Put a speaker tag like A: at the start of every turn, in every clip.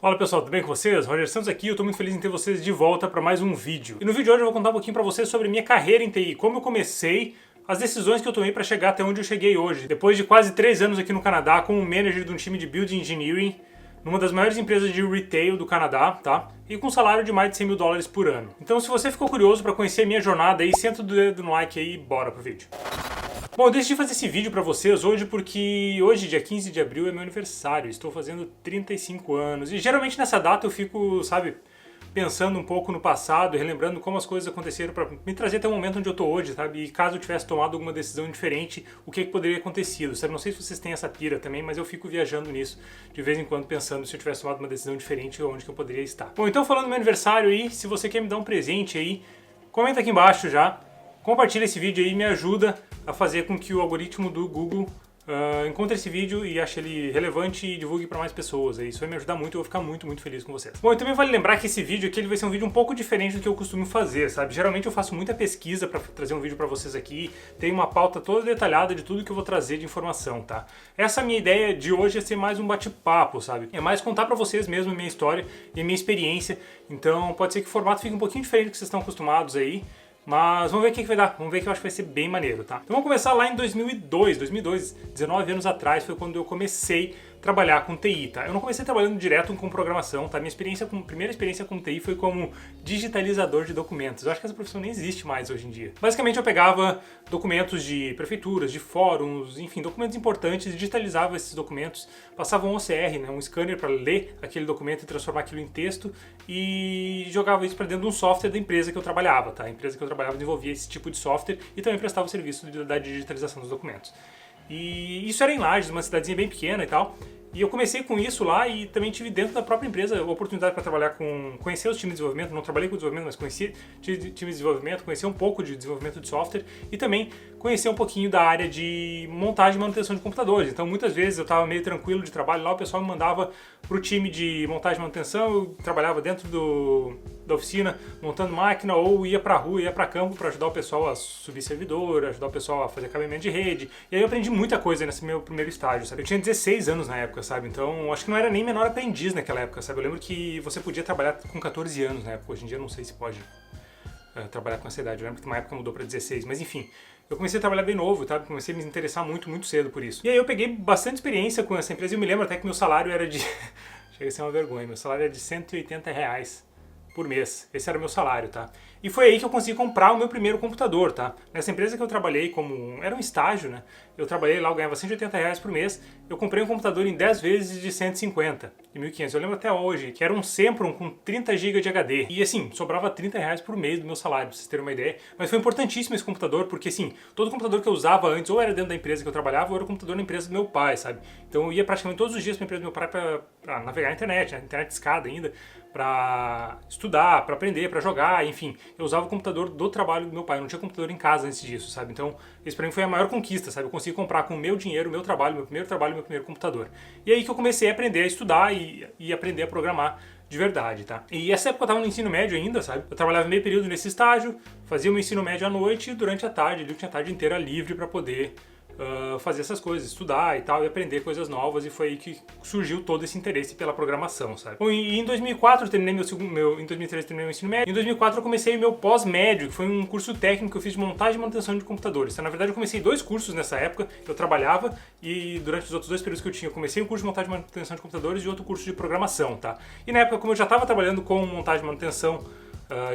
A: Fala pessoal, tudo bem com vocês? Roger Santos aqui, eu tô muito feliz em ter vocês de volta para mais um vídeo. E no vídeo de hoje eu vou contar um pouquinho para vocês sobre minha carreira em TI, como eu comecei, as decisões que eu tomei para chegar até onde eu cheguei hoje. Depois de quase 3 anos aqui no Canadá como manager de um time de Build Engineering, numa das maiores empresas de retail do Canadá, tá? E com um salário de mais de 100 mil dólares por ano. Então se você ficou curioso para conhecer a minha jornada aí, senta o dedo no like aí e bora pro vídeo. Bom, eu decidi fazer esse vídeo pra vocês hoje porque hoje, dia 15 de abril, é meu aniversário. Estou fazendo 35 anos. E geralmente nessa data eu fico, sabe, pensando um pouco no passado e relembrando como as coisas aconteceram pra me trazer até o momento onde eu tô hoje, sabe? E caso eu tivesse tomado alguma decisão diferente, o que poderia ter acontecido, sabe? Não sei se vocês têm essa pira também, mas eu fico viajando nisso de vez em quando pensando se eu tivesse tomado uma decisão diferente, onde que eu poderia estar. Bom, então falando do meu aniversário aí, se você quer me dar um presente aí, comenta aqui embaixo já. Compartilha esse vídeo aí e me ajuda a fazer com que o algoritmo do Google encontre esse vídeo e ache ele relevante e divulgue para mais pessoas. Isso vai me ajudar muito, eu vou ficar muito feliz com vocês. Bom, e também vale lembrar que esse vídeo aqui ele vai ser um vídeo um pouco diferente do que eu costumo fazer, sabe? Geralmente eu faço muita pesquisa para trazer um vídeo para vocês aqui, tem uma pauta toda detalhada de tudo que eu vou trazer de informação, tá? Essa minha ideia de hoje é ser mais um bate-papo, sabe? É mais contar para vocês mesmo a minha história e a minha experiência, então pode ser que o formato fique um pouquinho diferente do que vocês estão acostumados aí. Mas vamos ver o que vai dar, vamos ver que eu acho que vai ser bem maneiro, tá? Então vamos começar lá em 2002, 19 anos atrás foi quando eu comecei a trabalhar com TI, tá? Eu não comecei trabalhando direto com programação, tá? Minha primeira experiência com TI foi como digitalizador de documentos. Eu acho que essa profissão nem existe mais hoje em dia. Basicamente eu pegava documentos de prefeituras, de fóruns, enfim, documentos importantes, digitalizava esses documentos, passava um OCR, né, um scanner para ler aquele documento e transformar aquilo em texto e jogava isso para dentro de um software da empresa que eu trabalhava, tá? A empresa que eu trabalhava desenvolvia esse tipo de software e também prestava o serviço da digitalização dos documentos. E isso era em Lages, uma cidadezinha bem pequena e tal. E eu comecei com isso lá e também tive dentro da própria empresa a oportunidade para trabalhar conhecer os times de desenvolvimento, não trabalhei com desenvolvimento, mas conheci times de desenvolvimento, conhecer um pouco de desenvolvimento de software e também conhecer um pouquinho da área de montagem e manutenção de computadores. Então muitas vezes eu estava meio tranquilo de trabalho lá, o pessoal me mandava para o time de montagem e manutenção, eu trabalhava dentro da oficina montando máquina ou ia para a rua, ia para campo para ajudar o pessoal a subir servidor, ajudar o pessoal a fazer cabeamento de rede. E aí eu aprendi muita coisa nesse meu primeiro estágio, sabe? Eu tinha 16 anos na época, sabe? Então acho que não era nem menor aprendiz naquela época, sabe? Eu lembro que você podia trabalhar com 14 anos na época, hoje em dia eu não sei se pode trabalhar com essa idade, eu lembro que uma época mudou para 16, mas enfim. Eu comecei a trabalhar bem novo, tá? Comecei a me interessar muito cedo por isso. E aí eu peguei bastante experiência com essa empresa e eu me lembro até que meu salário era de... Chega a ser uma vergonha, meu salário era de R$180 por mês. Esse era o meu salário, tá? E foi aí que eu consegui comprar o meu primeiro computador, tá? Nessa empresa que eu trabalhei como... Era um estágio, né? Eu trabalhei lá, eu ganhava R$180 por mês. Eu comprei um computador em 10 vezes de 150, de 1.500. Eu lembro até hoje, que era um Sempron com 30 GB de HD. E assim, sobrava R$30 por mês do meu salário, pra vocês terem uma ideia. Mas foi importantíssimo esse computador, porque assim, todo computador que eu usava antes, ou era dentro da empresa que eu trabalhava, ou era o computador na empresa do meu pai, sabe? Então eu ia praticamente todos os dias pra empresa do meu pai pra navegar na internet, né? Internet discada ainda, pra estudar, pra aprender, pra jogar, enfim. Eu usava o computador do trabalho do meu pai, eu não tinha computador em casa antes disso, sabe? Então, isso pra mim foi a maior conquista, sabe? Eu consegui comprar com o meu dinheiro, o meu trabalho, meu primeiro trabalho, meu primeiro computador. E aí que eu comecei a aprender a estudar e aprender a programar de verdade, tá? E essa época eu tava no ensino médio ainda, sabe? Eu trabalhava meio período nesse estágio, fazia o meu ensino médio à noite e durante a tarde, eu tinha a tarde inteira livre pra poder fazer essas coisas, estudar e tal, e aprender coisas novas, e foi aí que surgiu todo esse interesse pela programação, sabe? Bom, e em 2004 eu terminei em 2003 eu terminei meu ensino médio, em 2004 eu comecei meu pós-médio, que foi um curso técnico que eu fiz de montagem e manutenção de computadores. Então, na verdade eu comecei 2 cursos nessa época, eu trabalhava, e durante os outros 2 períodos que eu tinha, eu comecei um curso de montagem e manutenção de computadores e outro curso de programação, tá? E na época, como eu já estava trabalhando com montagem e manutenção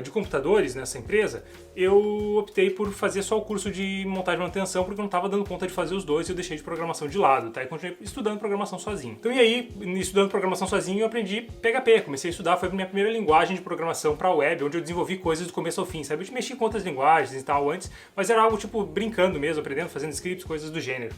A: de computadores nessa empresa, eu optei por fazer só o curso de montagem e manutenção porque eu não estava dando conta de fazer os dois e eu deixei de programação de lado, tá? E continuei estudando programação sozinho. Então e aí, estudando programação sozinho, eu aprendi PHP, comecei a estudar, foi a minha primeira linguagem de programação para web, onde eu desenvolvi coisas do começo ao fim, sabe? Eu mexi com outras linguagens e tal antes, mas era algo tipo brincando mesmo, aprendendo, fazendo scripts, coisas do gênero.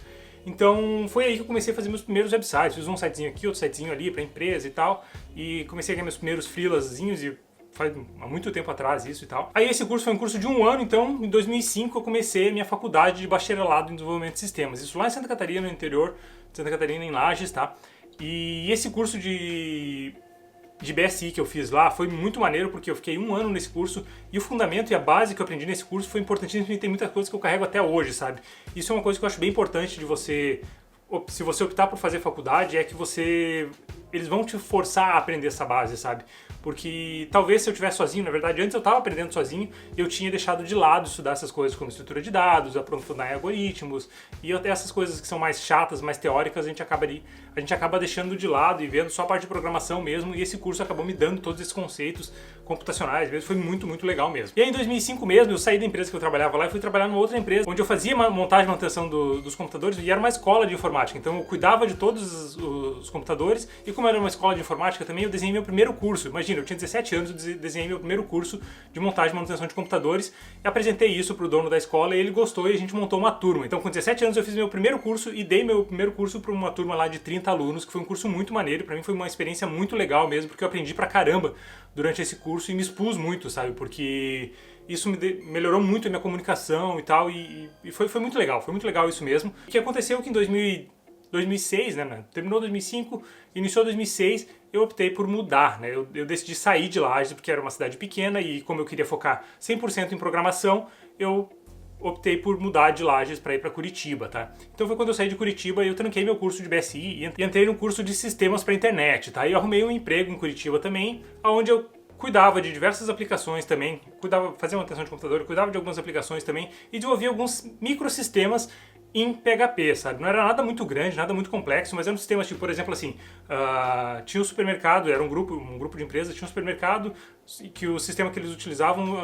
A: Então foi aí que eu comecei a fazer meus primeiros websites, fiz um sitezinho aqui, outro sitezinho ali para empresa e tal, e comecei a ganhar meus primeiros freelazinhos e faz há muito tempo atrás isso e tal. Aí esse curso foi um curso de 1 ano, então em 2005 eu comecei a minha faculdade de bacharelado em desenvolvimento de sistemas. Isso lá em Santa Catarina, no interior de Santa Catarina, em Lages, tá? E esse curso de BSI que eu fiz lá foi muito maneiro porque eu fiquei 1 ano nesse curso e o fundamento e a base que eu aprendi nesse curso foi importantíssimo e tem muitas coisas que eu carrego até hoje, sabe? Isso é uma coisa que eu acho bem importante de você, se você optar por fazer faculdade, é que você eles vão te forçar a aprender essa base, sabe? Porque talvez se eu estivesse sozinho, na verdade antes eu estava aprendendo sozinho, eu tinha deixado de lado estudar essas coisas como estrutura de dados, aprofundar em algoritmos, e até essas coisas que são mais chatas, mais teóricas, a gente acaba deixando de lado e vendo só a parte de programação mesmo, e esse curso acabou me dando todos esses conceitos computacionais mesmo, foi muito, muito legal mesmo. E aí em 2005 mesmo, eu saí da empresa que eu trabalhava lá e fui trabalhar numa outra empresa, onde eu fazia montagem e manutenção dos computadores, e era uma escola de informática, então eu cuidava de todos os computadores, e como era uma escola de informática também, eu desenhei meu primeiro curso. Imagina, eu tinha 17 anos, eu desenhei meu primeiro curso de montagem e manutenção de computadores, e apresentei isso pro dono da escola, e ele gostou, e a gente montou uma turma. Então com 17 anos eu fiz meu primeiro curso, e dei meu primeiro curso para uma turma lá de 30 alunos, que foi um curso muito maneiro, pra mim foi uma experiência muito legal mesmo, porque eu aprendi pra caramba durante esse curso, e me expus muito, sabe, porque isso melhorou muito a minha comunicação e tal, e foi muito legal isso mesmo. O que aconteceu é que em 2006, né, terminou 2005, iniciou 2006, eu optei por mudar, né, eu decidi sair de Lages, porque era uma cidade pequena, e como eu queria focar 100% em programação, eu optei por mudar de Lages para ir para Curitiba, tá? Então foi quando eu saí de Curitiba e eu tranquei meu curso de BSI e entrei no curso de sistemas para internet, tá? E eu arrumei um emprego em Curitiba também, onde eu cuidava de diversas aplicações também, fazia manutenção de computador, cuidava de algumas aplicações também e desenvolvia alguns microsistemas em PHP, sabe? Não era nada muito grande, nada muito complexo, mas eram sistemas tipo, por exemplo, assim, tinha um supermercado, era um grupo de empresas, tinha um supermercado que o sistema que eles utilizavam,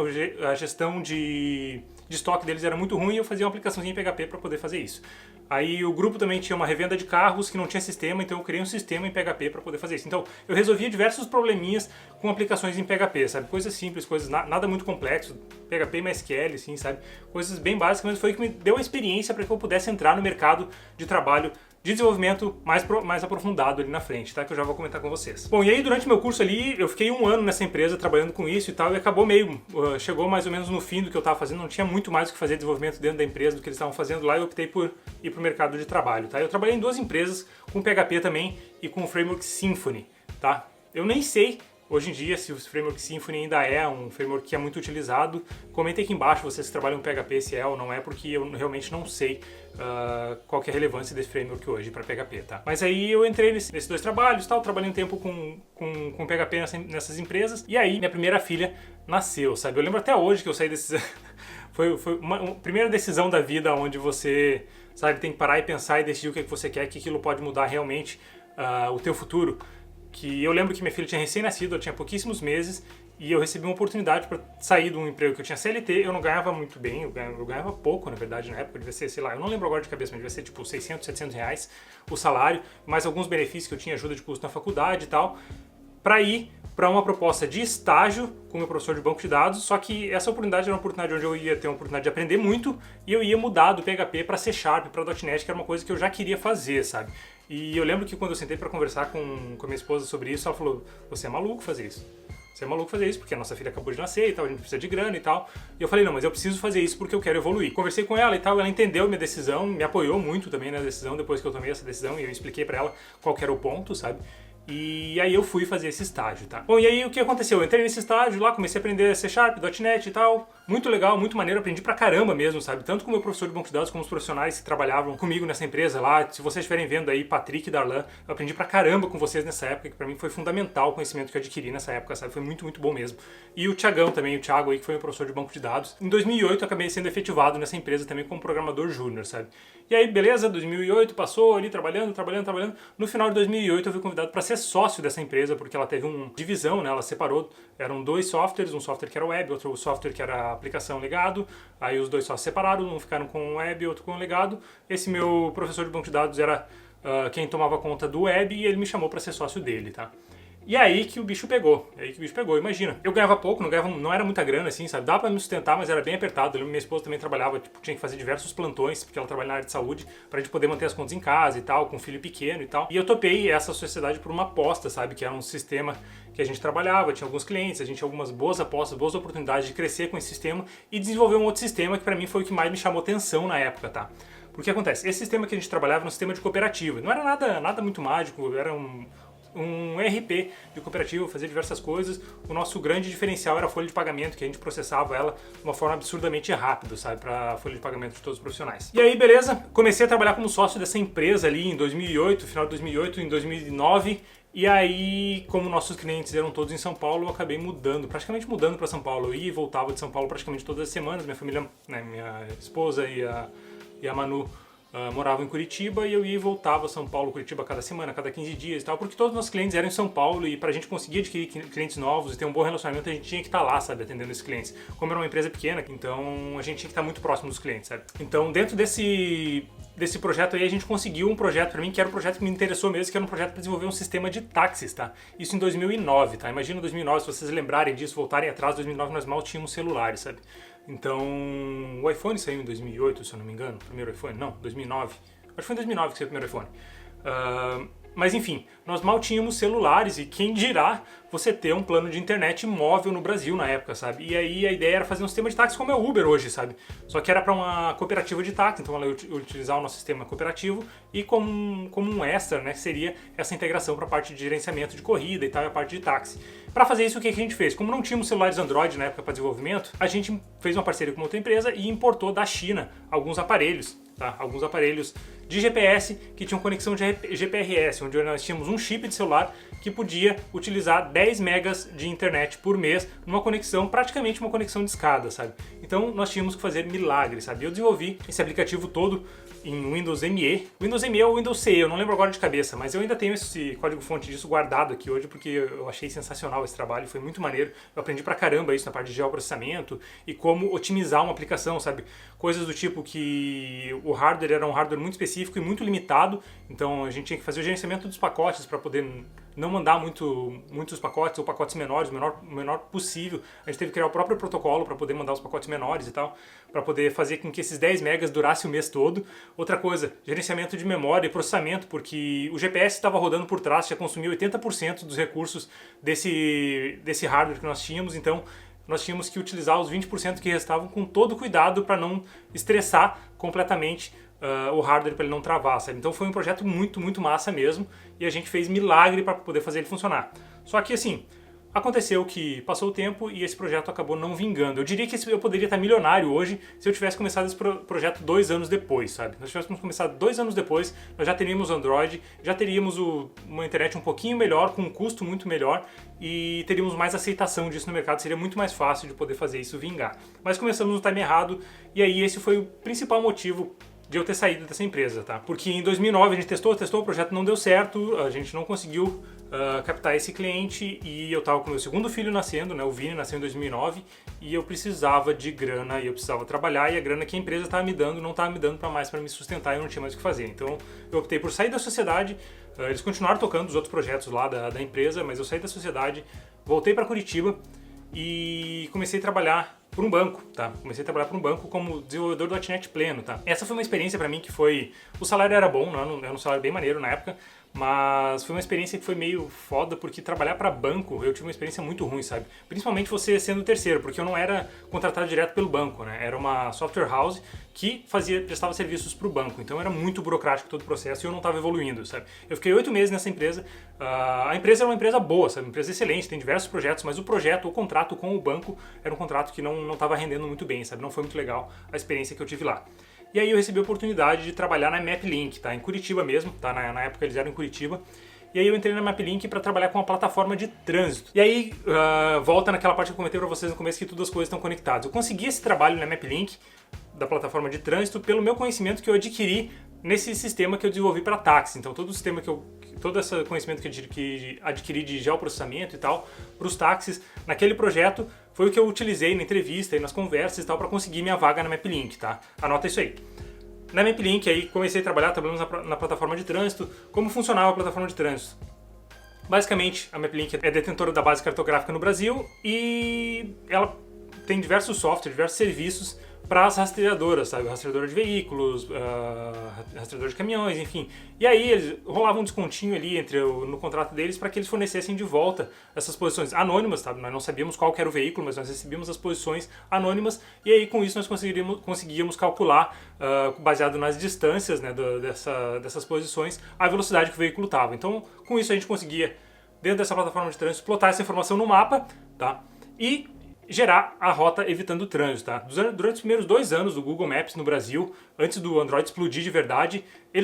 A: a gestão de estoque deles era muito ruim e eu fazia uma aplicaçãozinha em PHP para poder fazer isso. Aí o grupo também tinha uma revenda de carros que não tinha sistema, então eu criei um sistema em PHP para poder fazer isso. Então eu resolvia diversos probleminhas com aplicações em PHP, sabe? Coisas simples, coisas nada muito complexo, PHP e MySQL, assim, sabe? Coisas bem básicas, mas foi o que me deu a experiência para que eu pudesse entrar no mercado de trabalho de desenvolvimento mais aprofundado ali na frente, tá? Que eu já vou comentar com vocês. Bom, e aí durante meu curso ali, eu fiquei um ano nessa empresa trabalhando com isso e tal, e acabou chegou mais ou menos no fim do que eu estava fazendo, não tinha muito mais o que fazer desenvolvimento dentro da empresa do que eles estavam fazendo lá, e eu optei por ir para o mercado de trabalho, tá? Eu trabalhei em duas empresas, com PHP também e com o framework Symfony, tá? Eu nem sei hoje em dia, se o framework Symfony ainda é um framework que é muito utilizado, comentem aqui embaixo vocês que trabalham com PHP, se é ou não é, porque eu realmente não sei qual que é a relevância desse framework hoje para PHP, tá? Mas aí eu entrei nesses dois trabalhos, tal, trabalhei um tempo com PHP nessas empresas, e aí minha primeira filha nasceu, sabe? Eu lembro até hoje que eu saí desses... foi uma primeira decisão da vida onde você, sabe, tem que parar e pensar e decidir o que é que você quer, que aquilo pode mudar realmente o teu futuro. Que eu lembro que minha filha tinha recém-nascido, ela tinha pouquíssimos meses, e eu recebi uma oportunidade para sair de um emprego que eu tinha CLT, eu não ganhava muito bem, eu ganhava pouco, na verdade, na época, devia ser, sei lá, eu não lembro agora de cabeça, mas devia ser tipo 600, 700 reais o salário, mais alguns benefícios que eu tinha, ajuda de custo na faculdade e tal, para ir para uma proposta de estágio com o meu professor de banco de dados, só que essa oportunidade era uma oportunidade onde eu ia ter uma oportunidade de aprender muito, e eu ia mudar do PHP para C#, para .NET, que era uma coisa que eu já queria fazer, sabe? E eu lembro que quando eu sentei para conversar com a minha esposa sobre isso, ela falou, você é maluco fazer isso. Você é maluco fazer isso, porque a nossa filha acabou de nascer e tal, a gente precisa de grana e tal. E eu falei, não, mas eu preciso fazer isso porque eu quero evoluir. Conversei com ela e tal, ela entendeu minha decisão, me apoiou muito também na decisão depois que eu tomei essa decisão, e eu expliquei para ela qual que era o ponto, sabe? E aí eu fui fazer esse estágio, tá? Bom, e aí o que aconteceu? Eu entrei nesse estágio lá, comecei a aprender C#, .NET e tal. Muito legal, muito maneiro, aprendi pra caramba mesmo, sabe? Tanto com o meu professor de banco de dados como os profissionais que trabalhavam comigo nessa empresa lá. Se vocês estiverem vendo aí, Patrick e Darlan, eu aprendi pra caramba com vocês nessa época, que pra mim foi fundamental o conhecimento que eu adquiri nessa época, sabe? Foi muito, muito bom mesmo. E o Thiagão também, o Thiago aí, que foi meu professor de banco de dados. Em 2008 eu acabei sendo efetivado nessa empresa também como programador júnior, sabe? E aí, beleza, 2008 passou ali trabalhando. No final de 2008 eu fui convidado para ser sócio dessa empresa, porque ela teve uma divisão, né? Ela separou, eram dois softwares, um software que era web, outro software que era aplicação legado. Aí os dois só se separaram, um ficaram com web e outro com legado. Esse meu professor de banco de dados era quem tomava conta do web, e ele me chamou para ser sócio dele, tá? E aí que o bicho pegou, imagina. Eu ganhava pouco, não era muita grana, assim, sabe? Dava pra me sustentar, mas era bem apertado. Eu lembro que minha esposa também trabalhava, tipo, tinha que fazer diversos plantões, porque ela trabalha na área de saúde, pra gente poder manter as contas em casa e tal, com um filho pequeno e tal. E eu topei essa sociedade por uma aposta, sabe? Que era um sistema que a gente trabalhava, tinha alguns clientes, a gente tinha algumas boas apostas, boas oportunidades de crescer com esse sistema e desenvolver um outro sistema que pra mim foi o que mais me chamou atenção na época, tá? Porque acontece, esse sistema que a gente trabalhava era um sistema de cooperativa. Não era nada muito mágico, era um ERP de cooperativa, fazia diversas coisas. O nosso grande diferencial era a folha de pagamento, que a gente processava ela de uma forma absurdamente rápida, sabe, para a folha de pagamento de todos os profissionais. E aí, beleza, comecei a trabalhar como sócio dessa empresa ali em 2008, final de 2008, em 2009. E aí, como nossos clientes eram todos em São Paulo, eu acabei praticamente mudando para São Paulo. Eu ia e voltava de São Paulo praticamente todas as semanas. Minha família, né, minha esposa e a Manu moravam em Curitiba, e eu ia e voltava a São Paulo, Curitiba cada semana, cada 15 dias e tal, porque todos os nossos clientes eram em São Paulo, e pra gente conseguir adquirir clientes novos e ter um bom relacionamento, a gente tinha que estar lá, sabe, atendendo esses clientes. Como era uma empresa pequena, então a gente tinha que estar muito próximo dos clientes, sabe. Então, dentro desse projeto aí, a gente conseguiu um projeto pra mim, que era um projeto que me interessou mesmo, que era um projeto para desenvolver um sistema de táxis, tá? Isso em 2009, tá? Imagina 2009, se vocês lembrarem disso, voltarem atrás, 2009 nós mal tínhamos celulares, sabe? Então, o iPhone saiu em 2008, se eu não me engano, o primeiro iPhone, não, 2009. Acho que foi em 2009 que saiu o primeiro iPhone. Mas enfim, nós mal tínhamos celulares, e quem dirá você ter um plano de internet móvel no Brasil na época, sabe? E aí a ideia era fazer um sistema de táxi como é o Uber hoje, sabe? Só que era para uma cooperativa de táxi, então ela ia utilizar o nosso sistema cooperativo, e como um extra, né, seria essa integração para a parte de gerenciamento de corrida e tal, e a parte de táxi. Para fazer isso, o que a gente fez? Como não tínhamos celulares Android na época para desenvolvimento, a gente fez uma parceria com outra empresa e importou da China alguns aparelhos, tá? Alguns aparelhos de GPS que tinham conexão de GPRS, onde nós tínhamos um chip de celular que podia utilizar 10 megas de internet por mês numa conexão, praticamente uma conexão de escada, sabe? Então nós tínhamos que fazer milagres, sabe? Eu desenvolvi esse aplicativo todo em Windows ME. Windows ME ou Windows CE, eu não lembro agora de cabeça, mas eu ainda tenho esse código-fonte disso guardado aqui hoje, porque eu achei sensacional esse trabalho, foi muito maneiro. Eu aprendi pra caramba isso na parte de geoprocessamento e como otimizar uma aplicação, sabe? Coisas do tipo que o hardware era um hardware muito específico e muito limitado, então a gente tinha que fazer o gerenciamento dos pacotes para poder não mandar muitos pacotes ou pacotes menores, o menor possível. A gente teve que criar o próprio protocolo para poder mandar os pacotes menores e tal, para poder fazer com que esses 10 megas durasse o mês todo. Outra coisa, gerenciamento de memória e processamento, porque o GPS estava rodando por trás, já consumiu 80% dos recursos desse hardware que nós tínhamos, então nós tínhamos que utilizar os 20% que restavam com todo cuidado para não estressar completamente o hardware, para ele não travar, sabe? Então foi um projeto muito, muito massa mesmo, e a gente fez milagre para poder fazer ele funcionar. Só que assim, aconteceu que passou o tempo e esse projeto acabou não vingando. Eu diria que eu poderia estar milionário hoje se eu tivesse começado esse projeto 2 anos depois, sabe? Se nós tivéssemos começado 2 anos depois, nós já teríamos Android, já teríamos uma internet um pouquinho melhor, com um custo muito melhor, e teríamos mais aceitação disso no mercado, seria muito mais fácil de poder fazer isso vingar. Mas começamos no time errado, e aí esse foi o principal motivo de eu ter saído dessa empresa, tá? Porque em 2009 a gente testou, o projeto não deu certo, a gente não conseguiu captar esse cliente, e eu tava com meu segundo filho nascendo, né? O Vini nasceu em 2009, e eu precisava de grana, e eu precisava trabalhar, e a grana que a empresa estava me dando não estava me dando mais para me sustentar, e eu não tinha mais o que fazer. Então eu optei por sair da sociedade. Eles continuaram tocando os outros projetos lá da empresa, mas eu saí da sociedade, voltei para Curitiba e comecei a trabalhar por um banco, tá? Comecei a trabalhar por um banco como desenvolvedor do .NET Pleno, tá? Essa foi uma experiência pra mim que foi... O salário era bom, era um salário bem maneiro na época, mas foi uma experiência que foi meio foda, porque trabalhar para banco, eu tive uma experiência muito ruim, sabe? Principalmente você sendo terceiro, porque eu não era contratado direto pelo banco, né? Era uma software house que prestava serviços para o banco, então era muito burocrático todo o processo e eu não estava evoluindo, sabe? Eu fiquei 8 meses nessa empresa, a empresa era uma empresa boa, sabe? Uma empresa excelente, tem diversos projetos, mas o contrato com o banco era um contrato que não estava rendendo muito bem, sabe? Não foi muito legal a experiência que eu tive lá. E aí eu recebi a oportunidade de trabalhar na MapLink, tá? Em Curitiba mesmo, tá? Na época eles eram em Curitiba. E aí eu entrei na MapLink para trabalhar com uma plataforma de trânsito. E aí volta naquela parte que eu comentei para vocês no começo, que todas as coisas estão conectadas. Eu consegui esse trabalho na MapLink, da plataforma de trânsito, pelo meu conhecimento que eu adquiri nesse sistema que eu desenvolvi para táxi. Então todo esse conhecimento que adquiri de geoprocessamento e tal, para os táxis, naquele projeto, foi o que eu utilizei na entrevista e nas conversas e tal para conseguir minha vaga na MapLink, tá? Anota isso aí. Na MapLink, aí comecei a trabalhando na plataforma de trânsito. Como funcionava a plataforma de trânsito? Basicamente, a MapLink é detentora da base cartográfica no Brasil e ela tem diversos softwares, diversos serviços para as rastreadoras, sabe? Rastreadora de veículos, rastreador de caminhões, enfim. E aí eles rolavam um descontinho ali no contrato deles para que eles fornecessem de volta essas posições anônimas, sabe? Nós não sabíamos qual que era o veículo, mas nós recebíamos as posições anônimas e aí com isso nós conseguíamos calcular, baseado nas distâncias, né, dessas posições, a velocidade que o veículo estava. Então com isso a gente conseguia, dentro dessa plataforma de trânsito, plotar essa informação no mapa, tá? E gerar a rota evitando o trânsito, tá? Durante os primeiros 2 anos do Google Maps no Brasil, antes do Android explodir de verdade,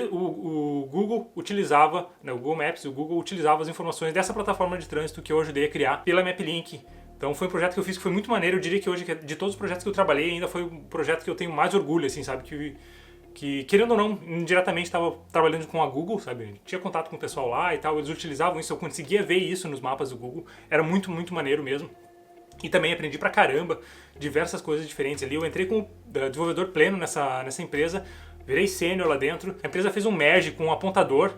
A: o Google utilizava, né, o Google Maps, o Google utilizava as informações dessa plataforma de trânsito que eu ajudei a criar pela MapLink. Então foi um projeto que eu fiz que foi muito maneiro. Eu diria que hoje, de todos os projetos que eu trabalhei, ainda foi o projeto que eu tenho mais orgulho, assim, sabe? Que querendo ou não, indiretamente estava trabalhando com a Google, sabe? Tinha contato com o pessoal lá e tal, eles utilizavam isso, eu conseguia ver isso nos mapas do Google. Era muito, muito maneiro mesmo. E também aprendi pra caramba diversas coisas diferentes ali. Eu entrei como desenvolvedor pleno nessa empresa, virei sênior lá dentro. A empresa fez um merge com um apontador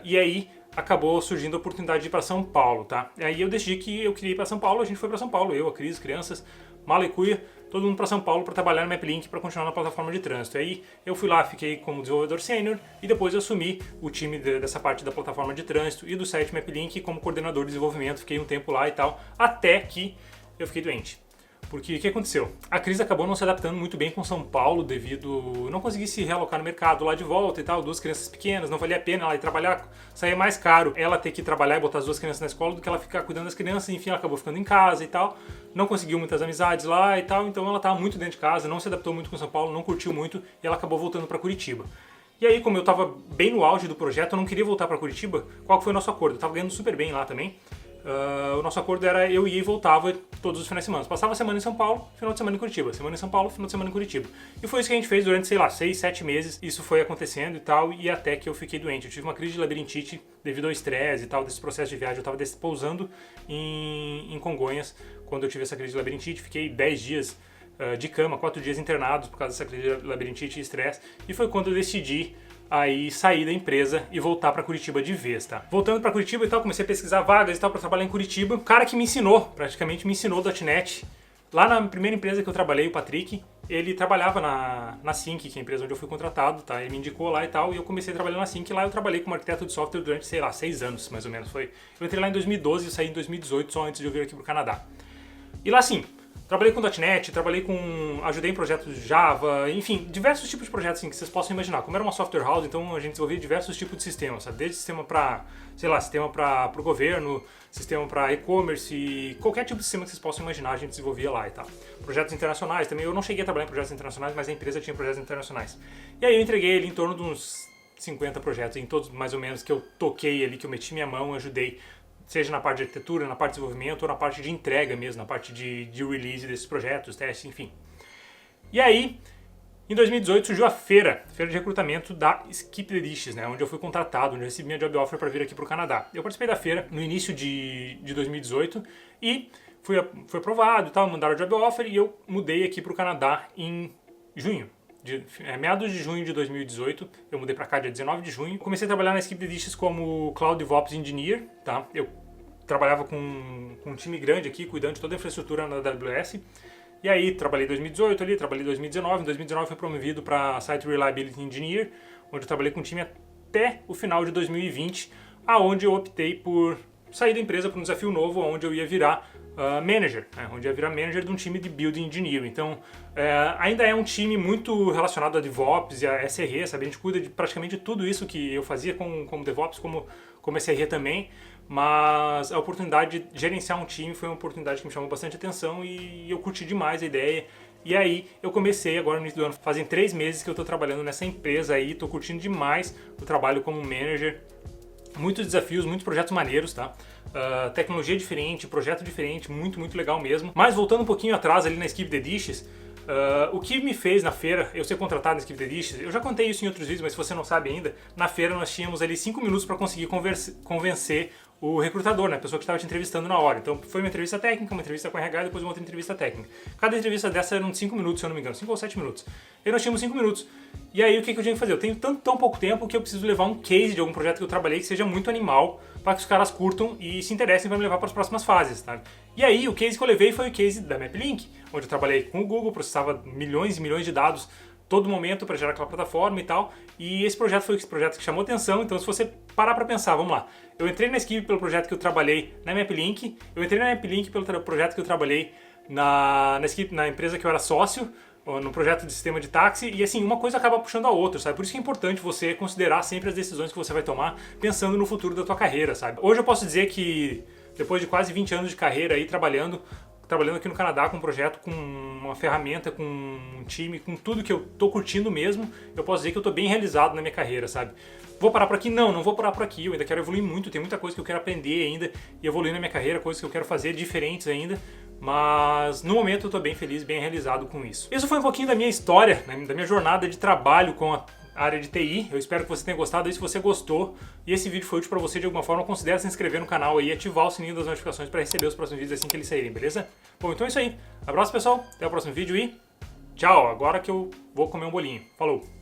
A: e aí acabou surgindo a oportunidade de ir para São Paulo, tá? E aí eu decidi que eu queria ir para São Paulo, a gente foi para São Paulo, eu, a Cris, crianças, mala e cuia, todo mundo para São Paulo para trabalhar no MapLink para continuar na plataforma de trânsito. Aí eu fui lá, fiquei como desenvolvedor sênior e depois eu assumi o time dessa parte da plataforma de trânsito e do site MapLink como coordenador de desenvolvimento. Fiquei um tempo lá e tal, até que eu fiquei doente. Porque o que aconteceu? A Cris acabou não se adaptando muito bem com São Paulo devido não conseguir se realocar no mercado lá de volta e tal, 2 crianças pequenas, não valia a pena ela ir trabalhar, saía mais caro ela ter que trabalhar e botar as 2 crianças na escola do que ela ficar cuidando das crianças, enfim, ela acabou ficando em casa e tal, não conseguiu muitas amizades lá e tal, então ela estava muito dentro de casa, não se adaptou muito com São Paulo, não curtiu muito e ela acabou voltando para Curitiba. E aí, como eu estava bem no auge do projeto, eu não queria voltar para Curitiba, qual foi o nosso acordo? Eu estava ganhando super bem lá também. O nosso acordo era eu ia e voltava todos os finais de semana. Passava a semana em São Paulo, final de semana em Curitiba. Semana em São Paulo, final de semana em Curitiba. E foi isso que a gente fez durante, sei lá, 6, 7 meses. Isso foi acontecendo e tal, e até que eu fiquei doente. Eu tive uma crise de labirintite devido ao estresse e tal, desse processo de viagem. Eu estava pousando em Congonhas quando eu tive essa crise de labirintite. Fiquei 10 dias de cama, 4 dias internados por causa dessa crise de labirintite e estresse. E foi quando eu decidi aí sair da empresa e voltar pra Curitiba de vez, tá? Voltando pra Curitiba e tal, comecei a pesquisar vagas e tal pra trabalhar em Curitiba. O cara que me ensinou, praticamente me ensinou .NET, lá na primeira empresa que eu trabalhei, o Patrick, ele trabalhava na Sync, que é a empresa onde eu fui contratado, tá? Ele me indicou lá e tal, e eu comecei a trabalhar na Sync. Lá eu trabalhei como arquiteto de software durante, sei lá, 6 anos, mais ou menos. Eu entrei lá em 2012 e saí em 2018, só antes de eu vir aqui pro Canadá. E lá, assim, trabalhei com .NET, ajudei em projetos de Java, enfim, diversos tipos de projetos assim, que vocês possam imaginar. Como era uma software house, então a gente desenvolvia diversos tipos de sistemas, sabe? Desde sistema para, sei lá, sistema para o governo, sistema para e-commerce, qualquer tipo de sistema que vocês possam imaginar, a gente desenvolvia lá e tal. Projetos internacionais também, eu não cheguei a trabalhar em projetos internacionais, mas a empresa tinha projetos internacionais. E aí eu entreguei ali em torno de uns 50 projetos, em todos mais ou menos, que eu toquei ali, que eu meti minha mão, ajudei, seja na parte de arquitetura, na parte de desenvolvimento ou na parte de entrega mesmo, na parte de release desses projetos, testes, enfim. E aí, em 2018 surgiu a feira de recrutamento da Skip the Dishes, né, onde eu fui contratado, onde eu recebi minha job offer para vir aqui para o Canadá. Eu participei da feira no início de 2018 e fui aprovado e tal, mandaram a job offer e eu mudei aqui para o Canadá em junho. Meados de junho de 2018, eu mudei pra cá dia 19 de junho. Comecei a trabalhar na Skip the Dishes como Cloud DevOps Engineer, tá? Eu trabalhava com um time grande aqui, cuidando de toda a infraestrutura na AWS. E aí, trabalhei 2018 ali, trabalhei 2019. Em 2019 fui promovido para Site Reliability Engineer, onde eu trabalhei com o time até o final de 2020, aonde eu optei por sair da empresa para um desafio novo, onde eu ia virar manager, né? Onde eu ia virar manager de um time de Build Engineering. Então, ainda é um time muito relacionado a DevOps e a SRE, sabe? A gente cuida de praticamente tudo isso que eu fazia como DevOps, como SRE também, mas a oportunidade de gerenciar um time foi uma oportunidade que me chamou bastante atenção e eu curti demais a ideia. E aí eu comecei agora no início do ano, fazem 3 meses que eu estou trabalhando nessa empresa aí, estou curtindo demais o trabalho como manager. Muitos desafios, muitos projetos maneiros, tá? Tecnologia diferente, projeto diferente, muito, muito legal mesmo. Mas voltando um pouquinho atrás ali na Skip the Dishes, o que me fez na feira eu ser contratado na Skip the Dishes, eu já contei isso em outros vídeos, mas se você não sabe ainda, na feira nós tínhamos ali 5 minutos para conseguir convencer o recrutador, né, a pessoa que estava te entrevistando na hora. Então foi uma entrevista técnica, uma entrevista com RH e depois uma outra entrevista técnica. Cada entrevista dessa eram 5 minutos, se eu não me engano, 5 ou 7 minutos. E nós tínhamos 5 minutos. E aí o que eu tinha que fazer? Eu tenho tão pouco tempo que eu preciso levar um case de algum projeto que eu trabalhei que seja muito animal para que os caras curtam e se interessem para me levar para as próximas fases, tá? E aí, o case que eu levei foi o case da MapLink, onde eu trabalhei com o Google, processava milhões e milhões de dados todo momento para gerar aquela plataforma e tal. E esse projeto foi o projeto que chamou atenção. Então, se você parar para pensar, vamos lá. Eu entrei na Skip pelo projeto que eu trabalhei na MapLink. Eu entrei na MapLink pelo projeto que eu trabalhei na Skip, na empresa que eu era sócio, no projeto de sistema de táxi. E assim, uma coisa acaba puxando a outra, sabe? Por isso que é importante você considerar sempre as decisões que você vai tomar pensando no futuro da tua carreira, sabe? Hoje eu posso dizer que depois de quase 20 anos de carreira aí trabalhando aqui no Canadá com um projeto, com uma ferramenta, com um time, com tudo que eu tô curtindo mesmo, eu posso dizer que eu tô bem realizado na minha carreira, sabe? Vou parar por aqui? Não vou parar por aqui, eu ainda quero evoluir muito, tem muita coisa que eu quero aprender ainda e evoluir na minha carreira, coisas que eu quero fazer diferentes ainda, mas no momento eu tô bem feliz, bem realizado com isso. Isso foi um pouquinho da minha história, da minha jornada de trabalho com a área de TI. Eu espero que você tenha gostado. E se você gostou e esse vídeo foi útil pra você de alguma forma, considere se inscrever no canal e ativar o sininho das notificações para receber os próximos vídeos assim que eles saírem, beleza? Bom, então é isso aí. Abraço, pessoal. Até o próximo vídeo e tchau. Agora que eu vou comer um bolinho. Falou!